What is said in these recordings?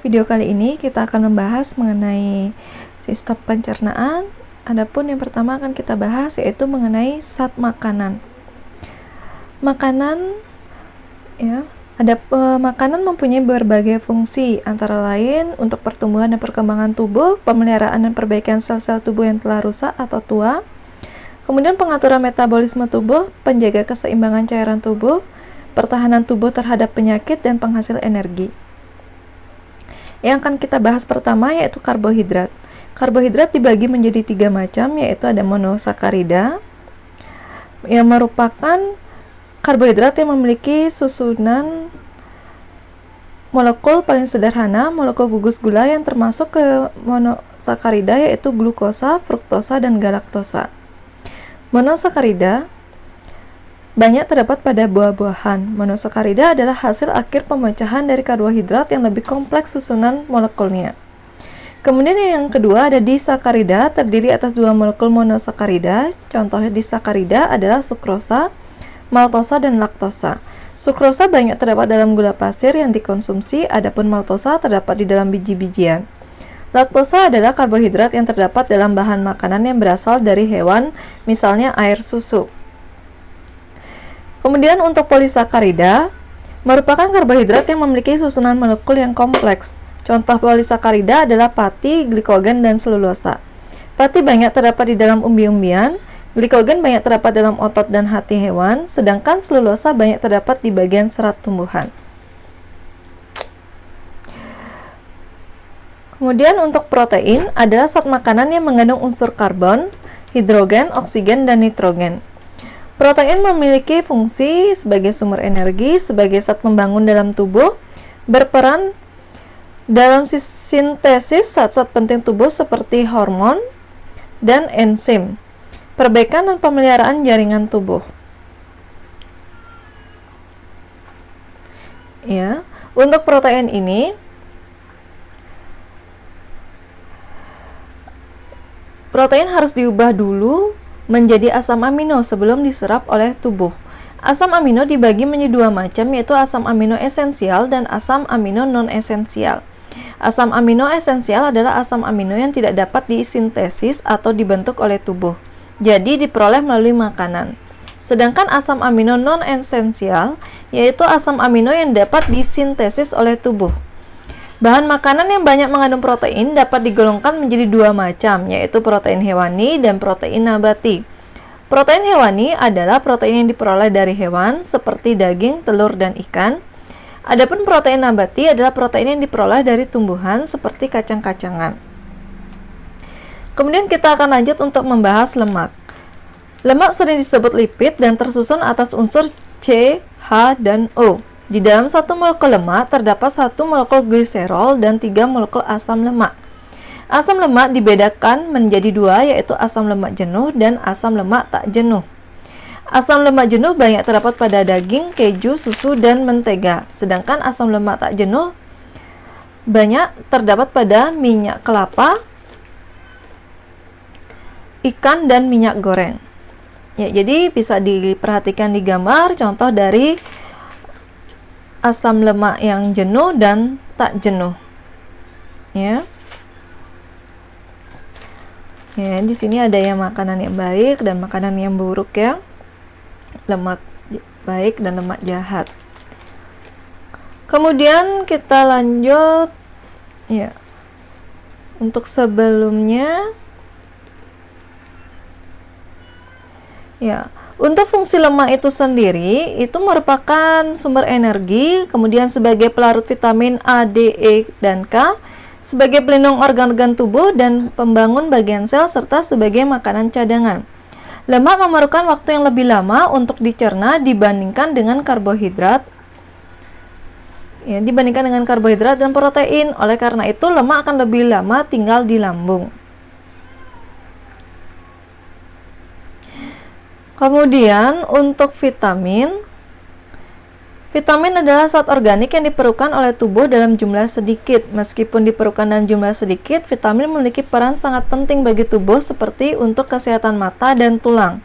video kali ini kita akan membahas mengenai sistem pencernaan. Adapun yang pertama akan kita bahas yaitu mengenai zat makanan. Makanan makanan mempunyai berbagai fungsi, antara lain untuk pertumbuhan dan perkembangan tubuh, pemeliharaan dan perbaikan sel-sel tubuh yang telah rusak atau tua, kemudian pengaturan metabolisme tubuh, penjaga keseimbangan cairan tubuh, pertahanan tubuh terhadap penyakit, dan penghasil energi. Yang akan kita bahas pertama yaitu karbohidrat. Karbohidrat dibagi menjadi 3 macam, yaitu ada monosakarida, yang merupakan karbohidrat yang memiliki susunan molekul paling sederhana, molekul gugus gula yang termasuk ke monosakarida, yaitu glukosa, fruktosa, dan galaktosa. Monosakarida banyak terdapat pada buah-buahan. Monosakarida adalah hasil akhir pemecahan dari karbohidrat yang lebih kompleks susunan molekulnya. Kemudian yang kedua ada disakarida, terdiri atas 2 molekul monosakarida. Contoh disakarida adalah sukrosa, maltosa, dan laktosa. Sukrosa banyak terdapat dalam gula pasir yang dikonsumsi, adapun maltosa terdapat di dalam biji-bijian. Laktosa adalah karbohidrat yang terdapat dalam bahan makanan yang berasal dari hewan, misalnya air susu. Kemudian untuk polisakarida merupakan karbohidrat yang memiliki susunan molekul yang kompleks. Contoh polisakarida adalah pati, glikogen, dan selulosa. Pati banyak terdapat di dalam umbi-umbian, glikogen banyak terdapat dalam otot dan hati hewan, sedangkan selulosa banyak terdapat di bagian serat tumbuhan. Kemudian untuk protein adalah zat makanan yang mengandung unsur karbon, hidrogen, oksigen, dan nitrogen. Protein memiliki fungsi sebagai sumber energi, sebagai zat pembangun dalam tubuh, berperan dalam sintesis zat-zat penting tubuh seperti hormon dan enzim, perbaikan dan pemeliharaan jaringan tubuh. Ya, untuk protein ini, protein harus diubah dulu menjadi asam amino sebelum diserap oleh tubuh. Asam amino dibagi menjadi 2 macam, yaitu asam amino esensial dan asam amino non-esensial. Asam amino esensial adalah asam amino yang tidak dapat disintesis atau dibentuk oleh tubuh, jadi diperoleh melalui makanan. Sedangkan asam amino non-esensial yaitu asam amino yang dapat disintesis oleh tubuh. Bahan makanan yang banyak mengandung protein dapat digolongkan menjadi 2 macam, yaitu protein hewani dan protein nabati. Protein hewani adalah protein yang diperoleh dari hewan seperti daging, telur, dan ikan. Adapun protein nabati adalah protein yang diperoleh dari tumbuhan seperti kacang-kacangan. Kemudian kita akan lanjut untuk membahas lemak. Lemak sering disebut lipid dan tersusun atas unsur C, H, dan O. Di dalam 1 molekul lemak terdapat 1 molekul gliserol dan 3 molekul asam lemak. Asam lemak dibedakan menjadi 2, yaitu asam lemak jenuh dan asam lemak tak jenuh. Asam lemak jenuh banyak terdapat pada daging, keju, susu, dan mentega. Sedangkan asam lemak tak jenuh banyak terdapat pada minyak kelapa, ikan, dan minyak goreng. Ya, jadi bisa diperhatikan di gambar contoh dari asam lemak yang jenuh dan tak jenuh. Ya. Ya, di sini ada yang makanan yang baik dan makanan yang buruk ya. Lemak baik dan lemak jahat. Kemudian kita lanjut ya. Untuk sebelumnya ya, untuk fungsi lemak itu sendiri, itu merupakan sumber energi, kemudian sebagai pelarut vitamin A, D, E, dan K, sebagai pelindung organ-organ tubuh dan pembangun bagian sel, serta sebagai makanan cadangan. Lemak memerlukan waktu yang lebih lama untuk dicerna dibandingkan dengan karbohidrat. Ya, dibandingkan dengan karbohidrat dan protein. Oleh karena itu, lemak akan lebih lama tinggal di lambung. Kemudian untuk vitamin adalah zat organik yang diperlukan oleh tubuh dalam jumlah sedikit. Meskipun diperlukan dalam jumlah sedikit, vitamin memiliki peran sangat penting bagi tubuh seperti untuk kesehatan mata dan tulang.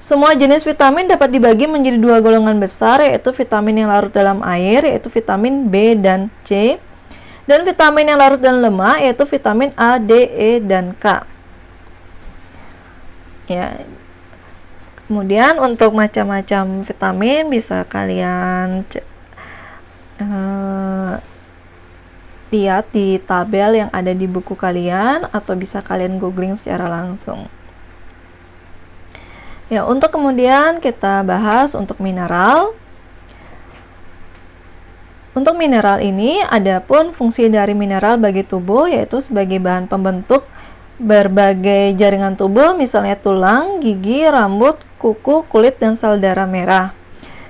Semua jenis vitamin dapat dibagi menjadi 2 golongan besar, yaitu vitamin yang larut dalam air, yaitu vitamin B dan C, Dan vitamin yang larut dalam lemak yaitu vitamin A, D, E, dan K. Ya. Kemudian untuk macam-macam vitamin bisa kalian lihat di tabel yang ada di buku kalian atau bisa kalian googling secara langsung. Ya, untuk kemudian kita bahas untuk mineral. Untuk mineral ini, adapun fungsi dari mineral bagi tubuh yaitu sebagai bahan pembentuk berbagai jaringan tubuh, misalnya tulang, gigi, rambut, kuku, kulit, dan sel darah merah.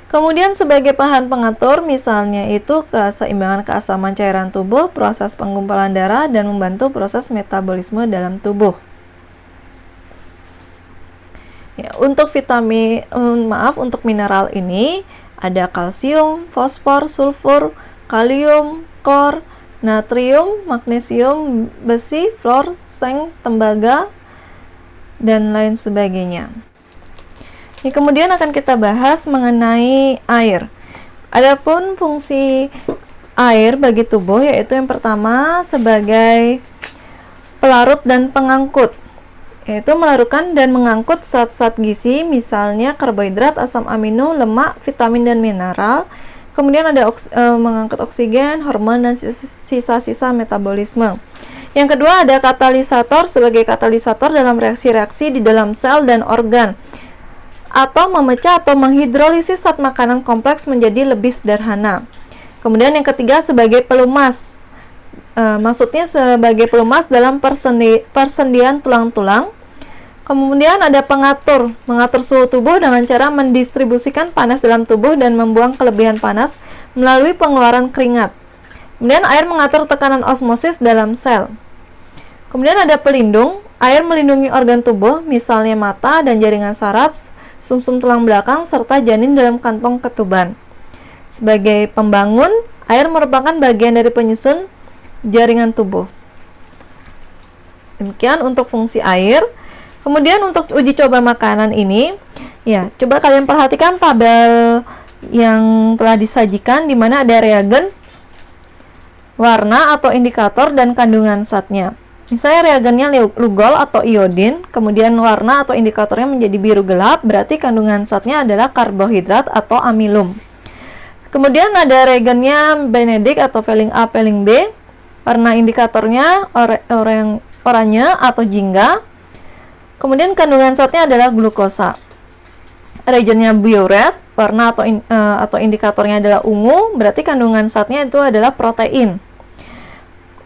Kemudian sebagai bahan pengatur, misalnya itu keseimbangan keasaman cairan tubuh, proses penggumpalan darah, dan membantu proses metabolisme dalam tubuh. Ya, untuk untuk mineral ini ada kalsium, fosfor, sulfur, kalium, klor, natrium, magnesium, besi, fluor, seng, tembaga, dan lain sebagainya. Ya, kemudian akan kita bahas mengenai air. Adapun fungsi air bagi tubuh yaitu yang pertama sebagai pelarut dan pengangkut, yaitu melarutkan dan mengangkut zat-zat gizi, misalnya karbohidrat, asam amino, lemak, vitamin, dan mineral. Kemudian ada mengangkut oksigen, hormon, dan sisa-sisa metabolisme. Yang kedua ada katalisator sebagai katalisator dalam reaksi-reaksi di dalam sel dan organ, atau memecah atau menghidrolisis zat makanan kompleks menjadi lebih sederhana. Kemudian yang ketiga sebagai pelumas, maksudnya sebagai pelumas dalam persendian tulang-tulang. Kemudian ada mengatur suhu tubuh dengan cara mendistribusikan panas dalam tubuh dan membuang kelebihan panas melalui pengeluaran keringat. Kemudian air mengatur tekanan osmosis dalam sel. Kemudian ada pelindung, air melindungi organ tubuh, misalnya mata dan jaringan saraf, sumsum tulang belakang, serta janin dalam kantong ketuban. Sebagai pembangun, air merupakan bagian dari penyusun jaringan tubuh. Demikian untuk fungsi air. Kemudian untuk uji coba makanan ini, ya, coba kalian perhatikan tabel yang telah disajikan di mana ada reagen, warna atau indikator, dan kandungan zatnya. Misalnya reagennya lugol atau iodin, kemudian warna atau indikatornya menjadi biru gelap, berarti kandungan zatnya adalah karbohidrat atau amilum. Kemudian ada reagennya Benedict atau Feeling A, Feeling B, warna indikatornya oranye atau jingga. Kemudian kandungan zatnya adalah glukosa. Reagennya Biuret, warna atau indikatornya adalah ungu, berarti kandungan zatnya itu adalah protein.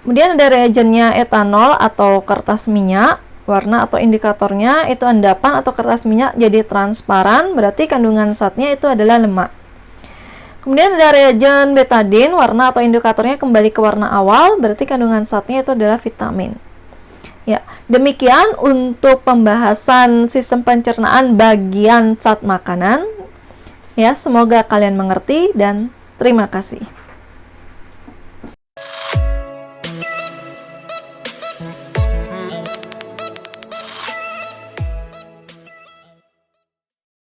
Kemudian ada reagennya etanol atau kertas minyak, warna atau indikatornya itu endapan atau kertas minyak jadi transparan, berarti kandungan zatnya itu adalah lemak. Kemudian ada reagen betadine, warna atau indikatornya kembali ke warna awal, berarti kandungan zatnya itu adalah vitamin. Ya, demikian untuk pembahasan sistem pencernaan bagian zat makanan. Ya, semoga kalian mengerti dan terima kasih.